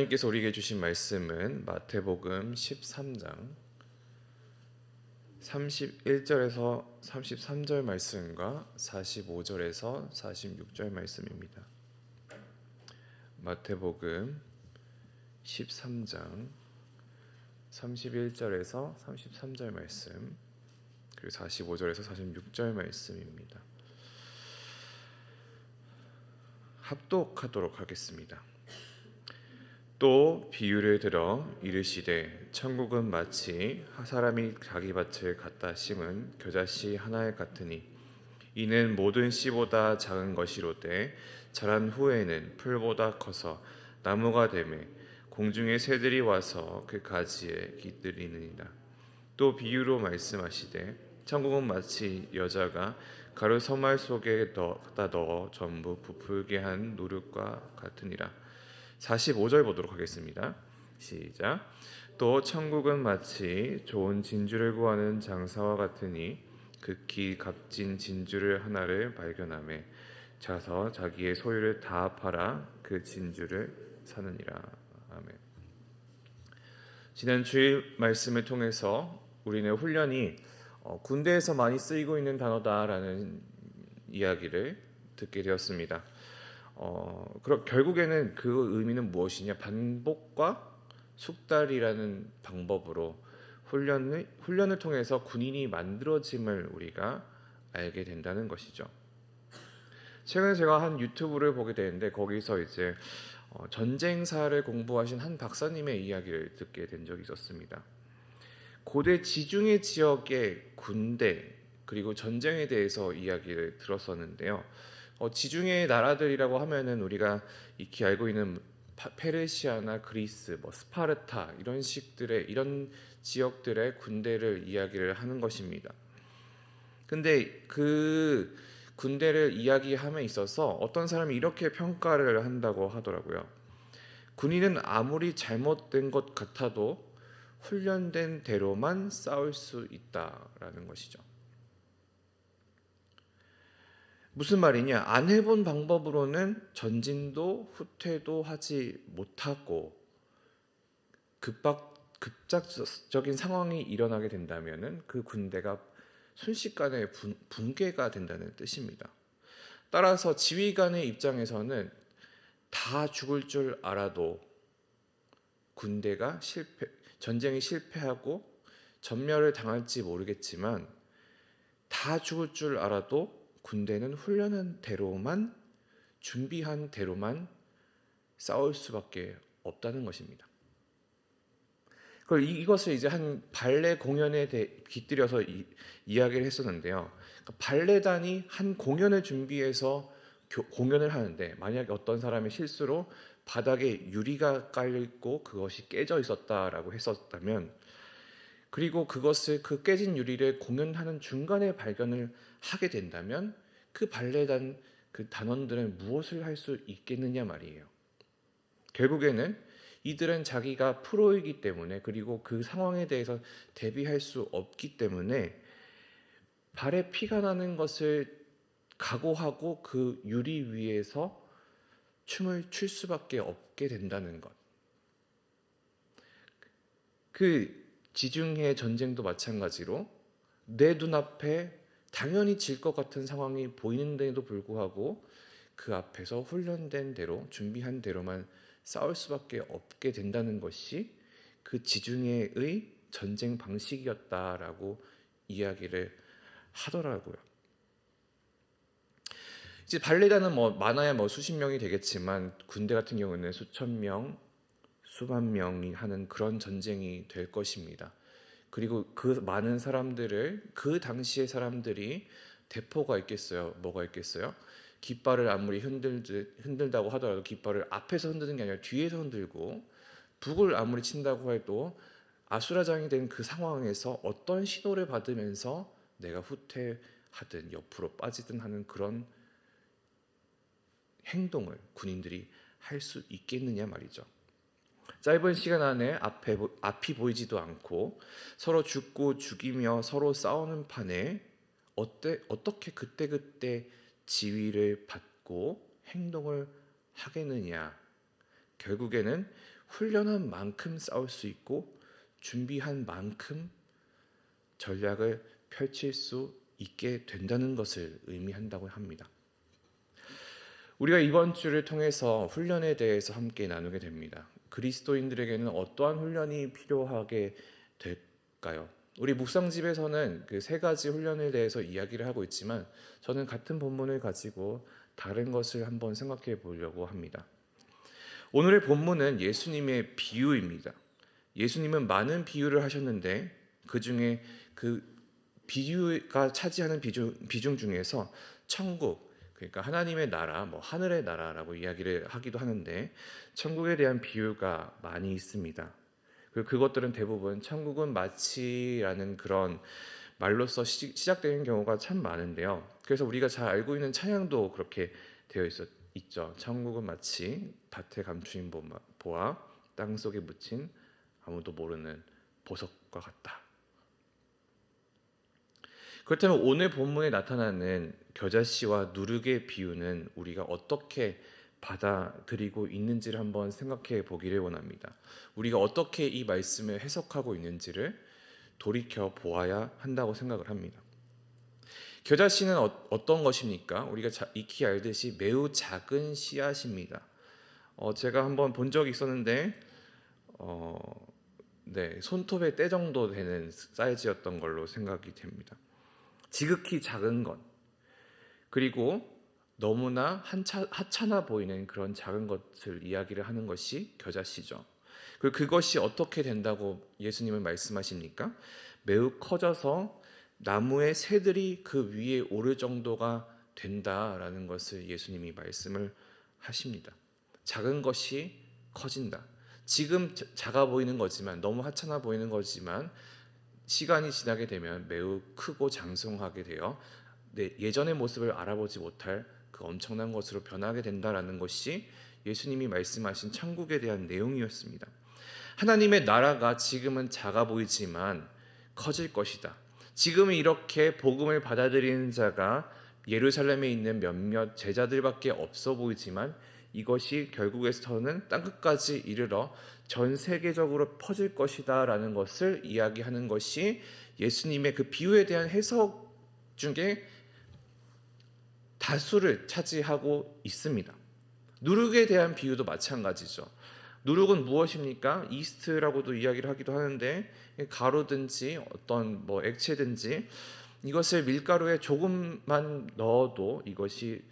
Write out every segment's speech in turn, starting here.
하나님께서 우리에게 주신 말씀은 마태복음 13장 31절에서 33절 말씀과 45절에서 46절 말씀입니다. 마태복음 13장 31절에서 33절 말씀 그리고 45절에서 46절 말씀입니다. 합독하도록 하겠습니다. 또 비유를 들어 이르시되 천국은 마치 사람이 자기 밭을 갖다 심은 겨자씨 하나 같으니 이는 모든 씨보다 작은 것이로되 자란 후에는 풀보다 커서 나무가 되매 공중의 새들이 와서 그 가지에 깃들이느니라. 또 비유로 말씀하시되 천국은 마치 여자가 가루 서말 속에 갖다 넣어 전부 부풀게 한 노릇과 같으니라. 45절 보도록 하겠습니다. 시작. 또 천국은 마치 좋은 진주를 구하는 장사와 같으니 극히 값진 진주를 하나를 발견하매 자서 자기의 소유를 다 팔아 그 진주를 사느니라. 아멘. 지난 주일 말씀을 통해서 우리는 훈련이 군대에서 많이 쓰이고 있는 단어다라는 이야기를 듣게 되었습니다. 그럼 결국에는 그 의미는 무엇이냐? 반복과 숙달이라는 방법으로 훈련을 통해서 군인이 만들어짐을 우리가 알게 된다는 것이죠. 최근에 제가 한 유튜브를 보게 되는데 거기서 이제 전쟁사를 공부하신 한 박사님의 이야기를 듣게 된 적이 있었습니다. 고대 지중해 지역의 군대 그리고 전쟁에 대해서 이야기를 들었었는데요. 지중해 나라들이라고 하면은 우리가 익히 알고 있는 페르시아나 그리스, 스파르타 이런 지역들의 군대를 이야기를 하는 것입니다. 근데 그 군대를 이야기함에 있어서 어떤 사람이 이렇게 평가를 한다고 하더라고요. 군인은 아무리 잘못된 것 같아도 훈련된 대로만 싸울 수 있다라는 것이죠. 무슨 말이냐? 안 해본 방법으로는 전진도 후퇴도 하지 못하고 급작적인 상황이 일어나게 된다면은 그 군대가 순식간에 붕괴가 된다는 뜻입니다. 따라서 지휘관의 입장에서는 다 죽을 줄 알아도 전쟁이 실패하고 전멸을 당할지 모르겠지만 다 죽을 줄 알아도 군대는 훈련한 대로만 준비한 대로만 싸울 수밖에 없다는 것입니다. 이것을 이제 한 발레 공연에 깃들여서 이야기를 했었는데요. 발레단이 한 공연을 준비해서 공연을 하는데 만약에 어떤 사람의 실수로 바닥에 유리가 깔려있고 그것이 깨져 있었다라고 했었다면 그리고 그 깨진 유리를 공연하는 중간에 발견을 하게 된다면 그 발레단 그 단원들은 무엇을 할 수 있겠느냐 말이에요. 결국에는 이들은 자기가 프로이기 때문에 그리고 그 상황에 대해서 대비할 수 없기 때문에 발에 피가 나는 것을 각오하고 그 유리 위에서 춤을 출 수밖에 없게 된다는 것. 그 지중해 전쟁도 마찬가지로 내 눈앞에 당연히 질 것 같은 상황이 보이는데도 불구하고 그 앞에서 훈련된 대로 준비한 대로만 싸울 수밖에 없게 된다는 것이 그 지중해의 전쟁 방식이었다라고 이야기를 하더라고요. 이제 발레단은 많아야 수십 명이 되겠지만 군대 같은 경우는 수천 명, 수만 명이 하는 그런 전쟁이 될 것입니다. 그리고 그 많은 사람들을 그 당시의 사람들이 대포가 있겠어요? 뭐가 있겠어요? 깃발을 아무리 흔들다고 하더라도 깃발을 앞에서 흔드는 게 아니라 뒤에서 흔들고 북을 아무리 친다고 해도 아수라장이 된 그 상황에서 어떤 신호를 받으면서 내가 후퇴하든 옆으로 빠지든 하는 그런 행동을 군인들이 할 수 있겠느냐 말이죠. 짧은 시간 안에 앞이 보이지도 않고 서로 죽고 죽이며 서로 싸우는 판에 어떻게 그때그때 지휘를 받고 행동을 하겠느냐. 결국에는 훈련한 만큼 싸울 수 있고 준비한 만큼 전략을 펼칠 수 있게 된다는 것을 의미한다고 합니다. 우리가 이번 주를 통해서 훈련에 대해서 함께 나누게 됩니다. 그리스도인들에게는 어떠한 훈련이 필요하게 될까요? 우리 묵상집에서는 그 세 가지 훈련에 대해서 이야기를 하고 있지만 저는 같은 본문을 가지고 다른 것을 한번 생각해 보려고 합니다. 오늘의 본문은 예수님의 비유입니다. 예수님은 많은 비유를 하셨는데 그 중에 그 비유가 차지하는 비중 중에서 천국, 그러니까 하나님의 나라, 하늘의 나라라고 이야기를 하기도 하는데 천국에 대한 비유가 많이 있습니다. 그리고 그것들은 대부분 천국은 마치라는 그런 말로서 시작되는 경우가 참 많은데요. 그래서 우리가 잘 알고 있는 찬양도 그렇게 되어 있죠. 천국은 마치 밭에 감추인 보와 땅 속에 묻힌 아무도 모르는 보석과 같다. 그렇다면 오늘 본문에 나타나는 겨자씨와 누룩의 비유는 우리가 어떻게 받아들이고 있는지를 한번 생각해 보기를 원합니다. 우리가 어떻게 이 말씀을 해석하고 있는지를 돌이켜 보아야 한다고 생각을 합니다. 겨자씨는 어떤 것입니까? 우리가 익히 알듯이 매우 작은 씨앗입니다. 제가 한번 본 적이 있었는데 손톱의 때 정도 되는 사이즈였던 걸로 생각이 됩니다. 지극히 작은 것, 그리고 너무나 하찮아 보이는 그런 작은 것을 이야기를 하는 것이 겨자씨죠. 그리고 그것이 어떻게 된다고 예수님은 말씀하십니까? 매우 커져서 나무의 새들이 그 위에 오를 정도가 된다라는 것을 예수님이 말씀을 하십니다. 작은 것이 커진다. 지금 작아 보이는 거지만, 너무 하찮아 보이는 거지만 시간이 지나게 되면 매우 크고 장성하게 되어 예전의 모습을 알아보지 못할 그 엄청난 것으로 변하게 된다라는 것이 예수님이 말씀하신 천국에 대한 내용이었습니다. 하나님의 나라가 지금은 작아 보이지만 커질 것이다. 지금은 이렇게 복음을 받아들이는 자가 예루살렘에 있는 몇몇 제자들밖에 없어 보이지만 이것이 결국에서는 땅끝까지 이르러 전 세계적으로 퍼질 것이다 라는 것을 이야기하는 것이 예수님의 그 비유에 대한 해석 중에 다수를 차지하고 있습니다. 누룩에 대한 비유도 마찬가지죠. 누룩은 무엇입니까? 이스트라고도 이야기를 하기도 하는데 가루든지 어떤 액체든지 이것을 밀가루에 조금만 넣어도 이것이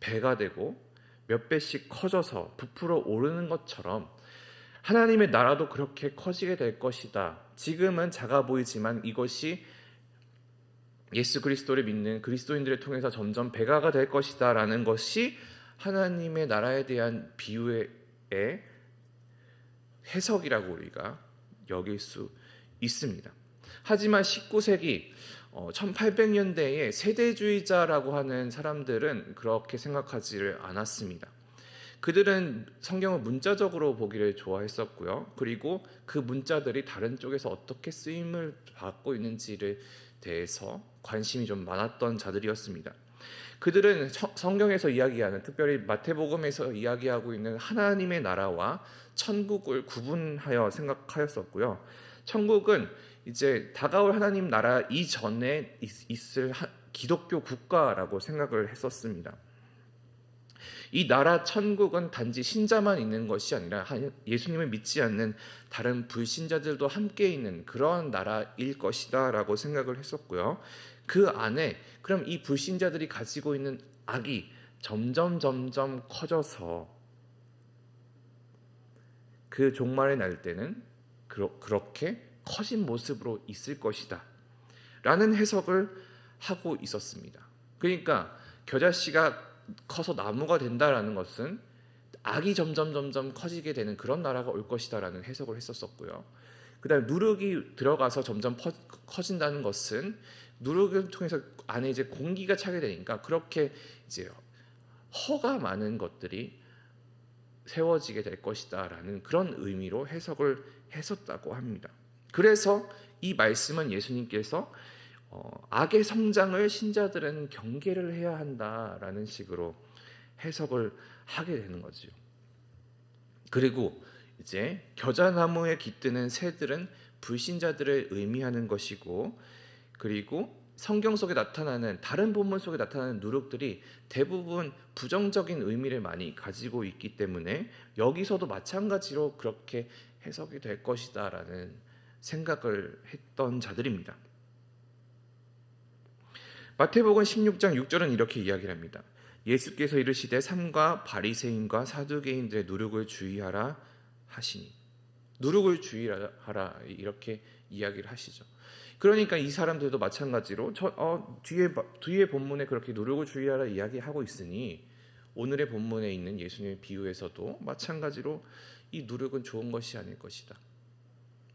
배가 되고 몇 배씩 커져서 부풀어 오르는 것처럼 하나님의 나라도 그렇게 커지게 될 것이다. 지금은 작아 보이지만 이것이 예수 그리스도를 믿는 그리스도인들을 통해서 점점 배가가 될 것이다 라는 것이 하나님의 나라에 대한 비유의 해석이라고 우리가 여길 수 있습니다. 하지만 19세기 1800년대에 세대주의자라고 하는 사람들은 그렇게 생각하지를 않았습니다. 그들은 성경을 문자적으로 보기를 좋아했었고요. 그리고 그 문자들이 다른 쪽에서 어떻게 쓰임을 받고 있는지를 대해서 관심이 좀 많았던 자들이었습니다. 그들은 성경에서 이야기하는, 특별히 마태복음에서 이야기하고 있는 하나님의 나라와 천국을 구분하여 생각하였었고요. 천국은 이제 다가올 하나님 나라 이전에 있을 기독교 국가라고 생각을 했었습니다. 이 나라 천국은 단지 신자만 있는 것이 아니라 예수님을 믿지 않는 다른 불신자들도 함께 있는 그런 나라일 것이다 라고 생각을 했었고요. 그 안에 그럼 이 불신자들이 가지고 있는 악이 점점 커져서 그 종말의 날 때는 그렇게 커진 모습으로 있을 것이다 라는 해석을 하고 있었습니다. 그러니까 겨자씨가 커서 나무가 된다라는 것은 악이 점점 커지게 되는 그런 나라가 올 것이다라는 해석을 했었고요. 그다음에 누룩이 들어가서 점점 커진다는 것은 누룩을 통해서 안에 이제 공기가 차게 되니까 그렇게 이제 허가 많은 것들이 세워지게 될 것이다라는 그런 의미로 해석을 했었다고 합니다. 그래서 이 말씀은 예수님께서 악의 성장을 신자들은 경계를 해야 한다라는 식으로 해석을 하게 되는 거죠. 그리고 이제 겨자나무에 깃드는 새들은 불신자들을 의미하는 것이고, 그리고 성경 속에 나타나는 다른 본문 속에 나타나는 누룩들이 대부분 부정적인 의미를 많이 가지고 있기 때문에 여기서도 마찬가지로 그렇게 해석이 될 것이다라는 생각을 했던 자들입니다. 마태복음 16장 6절은 이렇게 이야기를 합니다. 예수께서 이르시되 삼가 바리새인과 사두개인들의 누룩을 주의하라 하시니, 누룩을 주의하라 이렇게 이야기를 하시죠. 그러니까 이 사람들도 마찬가지로 뒤에 본문에 그렇게 누룩을 주의하라 이야기하고 있으니 오늘의 본문에 있는 예수님의 비유에서도 마찬가지로 이 누룩은 좋은 것이 아닐 것이다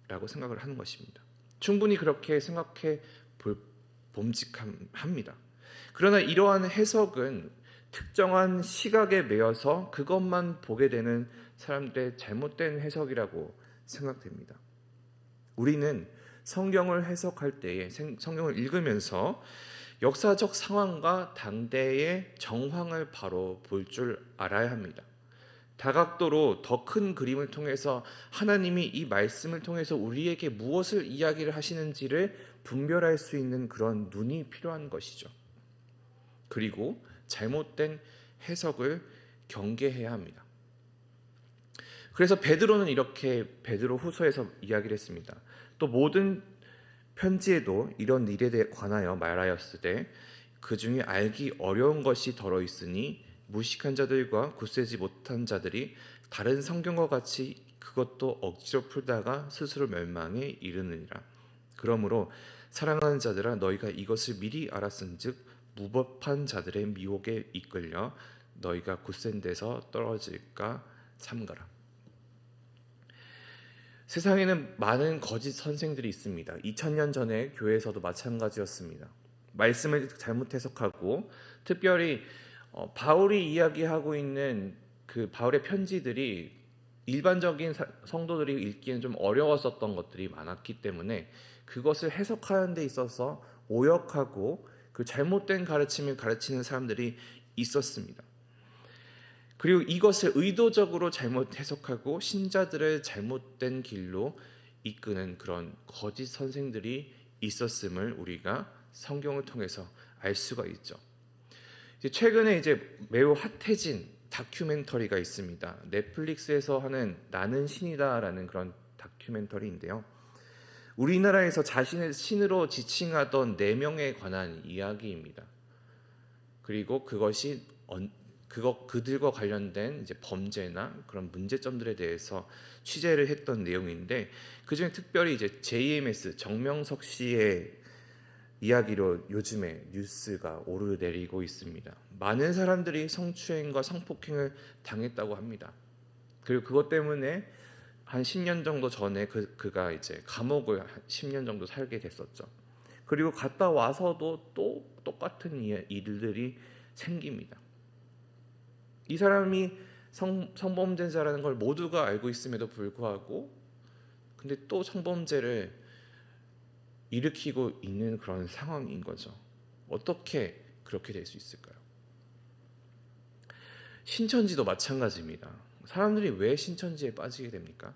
라고 생각을 하는 것입니다. 충분히 그렇게 생각해 볼 봄직합니다. 그러나 이러한 해석은 특정한 시각에 매여서 그것만 보게 되는 사람들의 잘못된 해석이라고 생각됩니다. 우리는 성경을 해석할 때에 성경을 읽으면서 역사적 상황과 당대의 정황을 바로 볼 줄 알아야 합니다. 다각도로 더 큰 그림을 통해서 하나님이 이 말씀을 통해서 우리에게 무엇을 이야기를 하시는지를 분별할 수 있는 그런 눈이 필요한 것이죠. 그리고 잘못된 해석을 경계해야 합니다. 그래서 베드로는 이렇게 베드로 후서에서 이야기를 했습니다. 또 모든 편지에도 이런 일에 관하여 말하였으되 그 중에 알기 어려운 것이 덜어 있으니 무식한 자들과 굳세지 못한 자들이 다른 성경과 같이 그것도 억지로 풀다가 스스로 멸망에 이르느니라. 그러므로 사랑하는 자들아 너희가 이것을 미리 알았은즉 무법한 자들의 미혹에 이끌려 너희가 굳센 데서 떨어질까 삼가라. 세상에는 많은 거짓 선생들이 있습니다. 2000년 전에 교회에서도 마찬가지였습니다. 말씀을 잘못 해석하고 특별히 바울이 이야기하고 있는 그 바울의 편지들이 일반적인 성도들이 읽기에는 좀 어려웠었던 것들이 많았기 때문에 그것을 해석하는 데 있어서 오역하고 그 잘못된 가르침을 가르치는 사람들이 있었습니다. 그리고 이것을 의도적으로 잘못 해석하고 신자들을 잘못된 길로 이끄는 그런 거짓 선생들이 있었음을 우리가 성경을 통해서 알 수가 있죠. 최근에 이제 매우 핫해진 다큐멘터리가 있습니다. 넷플릭스에서 하는 나는 신이다라는 그런 다큐멘터리인데요. 우리나라에서 자신을 신으로 지칭하던 4명에 관한 이야기입니다. 그리고 그들과 관련된 이제 범죄나 그런 문제점들에 대해서 취재를 했던 내용인데, 그중에 특별히 이제 JMS 정명석 씨의 이야기로 요즘에 뉴스가 오르내리고 있습니다. 많은 사람들이 성추행과 성폭행을 당했다고 합니다. 그리고 그것 때문에 한 10년 정도 전에 그가 이제 감옥을 10년 정도 살게 됐었죠. 그리고 갔다 와서도 또 똑같은 일들이 생깁니다. 이 사람이 성범죄자라는 걸 모두가 알고 있음에도 불구하고 근데 또 성범죄를 일으키고 있는 그런 상황인 거죠. 어떻게 그렇게 될 수 있을까요? 신천지도 마찬가지입니다. 사람들이 왜 신천지에 빠지게 됩니까?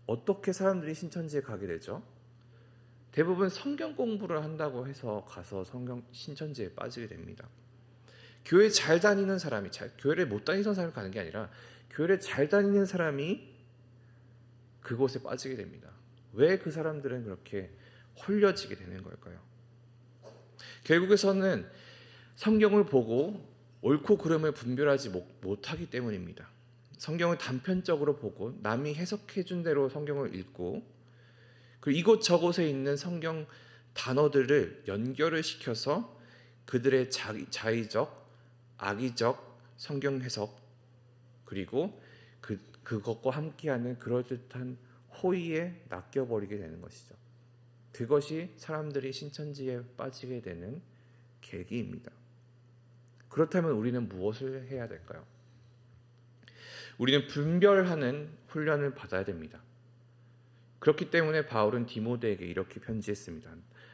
어떻게 사람들이 신천지에 가게 되죠? 대부분 성경 공부를 한다고 해서 가서 신천지에 빠지게 됩니다. 교회 잘 다니는 사람이 교회를 못 다니는 사람이 가는 게 아니라 교회를 잘 다니는 사람이 그곳에 빠지게 됩니다. 왜 그 사람들은 그렇게 홀려지게 되는 걸까요? 결국에서는 성경을 보고 옳고 그름을 분별하지 못하기 때문입니다. 성경을 단편적으로 보고 남이 해석해 준 대로 성경을 읽고 그리고 이곳저곳에 있는 성경 단어들을 연결을 시켜서 그들의 자의적, 악의적 성경 해석 그리고 그것과 함께하는 그럴듯한 호의에 낚여버리게 되는 것이죠. 그것이 사람들이 신천지에 빠지게 되는 계기입니다. 그렇다면 우리는 무엇을 해야 될까요? 우리는 분별하는 훈련을 받아야 됩니다. 그렇기 때문에 바울은 디모데에게 이렇게 편지했습니다.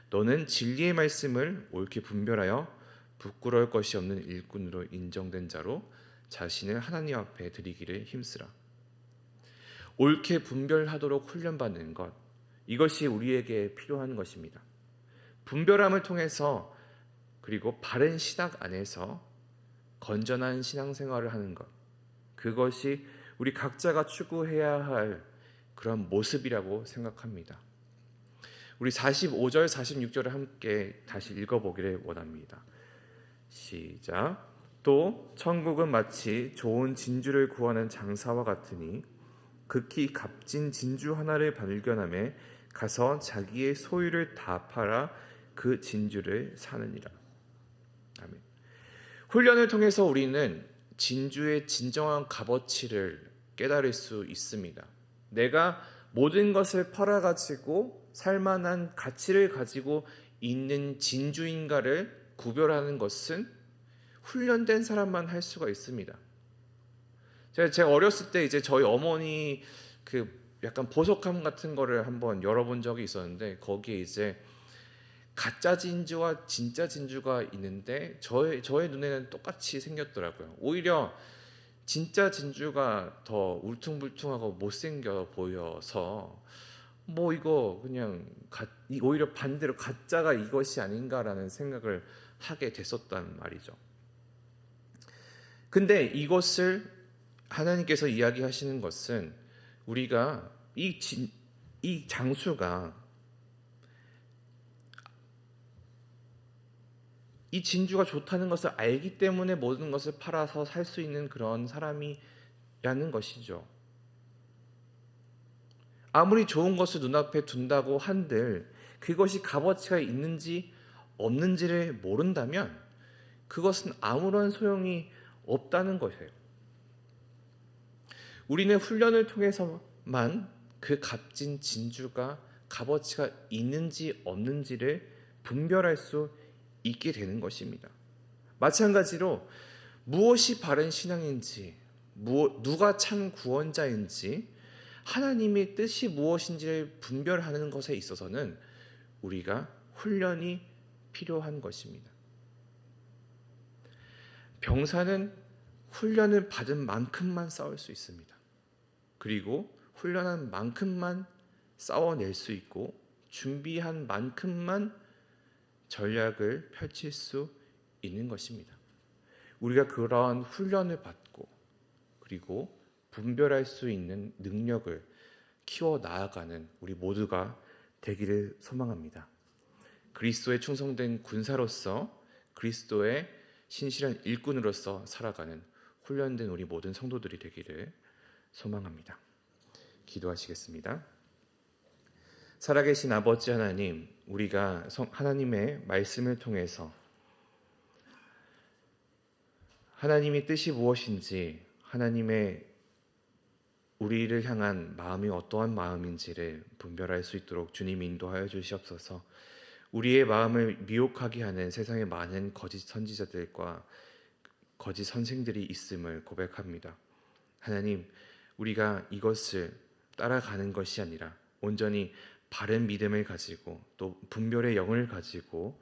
너는 진리의 말씀을 옳게 분별하여 부끄러울 것이 없는 일꾼으로 인정된 자로 자신을 하나님 앞에 드리기를 힘쓰라. 옳게 분별하도록 훈련받는 것, 이것이 우리에게 필요한 것입니다. 분별함을 통해서 그리고 바른 신학 안에서 건전한 신앙생활을 하는 것, 그것이 우리 각자가 추구해야 할 그런 모습이라고 생각합니다. 우리 45절, 46절을 함께 다시 읽어보기를 원합니다. 시작. 또 천국은 마치 좋은 진주를 구하는 장사와 같으니 극히 값진 진주 하나를 발견함에 가서 자기의 소유를 다 팔아 그 진주를 사느니라. 아멘. 훈련을 통해서 우리는 진주의 진정한 값어치를 깨달을 수 있습니다. 내가 모든 것을 팔아가지고 살만한 가치를 가지고 있는 진주인가를 구별하는 것은 훈련된 사람만 할 수가 있습니다. 제가 어렸을 때 이제 저희 어머니 그 약간 보석함 같은 거를 한번 열어본 적이 있었는데, 거기에 이제 가짜 진주와 진짜 진주가 있는데 저의 눈에는 똑같이 생겼더라고요. 오히려 진짜 진주가 더 울퉁불퉁하고 못생겨 보여서 이거 그냥 오히려 반대로 가짜가 이것이 아닌가라는 생각을 하게 됐었단 말이죠. 근데 이것을 하나님께서 이야기하시는 것은 우리가 이 장수가 이 진주가 좋다는 것을 알기 때문에 모든 것을 팔아서 살 수 있는 그런 사람이라는 것이죠. 아무리 좋은 것을 눈앞에 둔다고 한들 그것이 값어치가 있는지 없는지를 모른다면 그것은 아무런 소용이 없다는 것이에요. 우리는 훈련을 통해서만 그 값진 진주가 값어치가 있는지 없는지를 분별할 수 있게 되는 것입니다. 마찬가지로 무엇이 바른 신앙인지, 누가 참 구원자인지, 하나님의 뜻이 무엇인지를 분별하는 것에 있어서는 우리가 훈련이 필요한 것입니다. 병사는 훈련을 받은 만큼만 싸울 수 있습니다. 그리고 훈련한 만큼만 싸워낼 수 있고 준비한 만큼만 전략을 펼칠 수 있는 것입니다. 우리가 그러한 훈련을 받고 그리고 분별할 수 있는 능력을 키워 나아가는 우리 모두가 되기를 소망합니다. 그리스도에 충성된 군사로서, 그리스도의 신실한 일꾼으로서 살아가는 훈련된 우리 모든 성도들이 되기를 소망합니다. 기도하시겠습니다. 살아계신 아버지 하나님, 우리가 하나님의 말씀을 통해서 하나님의 뜻이 무엇인지, 하나님의 우리를 향한 마음이 어떠한 마음인지를 분별할 수 있도록 주님 인도하여 주시옵소서. 우리의 마음을 미혹하게 하는 세상의 많은 거짓 선지자들과 거짓 선생들이 있음을 고백합니다. 하나님, 우리가 이것을 따라가는 것이 아니라 온전히 바른 믿음을 가지고 또 분별의 영을 가지고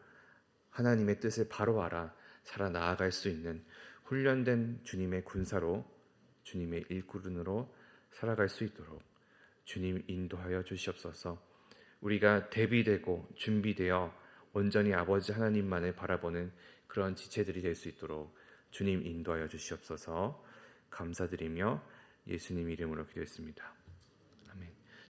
하나님의 뜻을 바로 알아 살아 나아갈 수 있는 훈련된 주님의 군사로, 주님의 일꾼으로 살아갈 수 있도록 주님 인도하여 주시옵소서. 우리가 대비되고 준비되어 온전히 아버지 하나님만을 바라보는 그런 지체들이 될 수 있도록 주님 인도하여 주시옵소서. 감사드리며 예수님 이름으로 기도했습니다.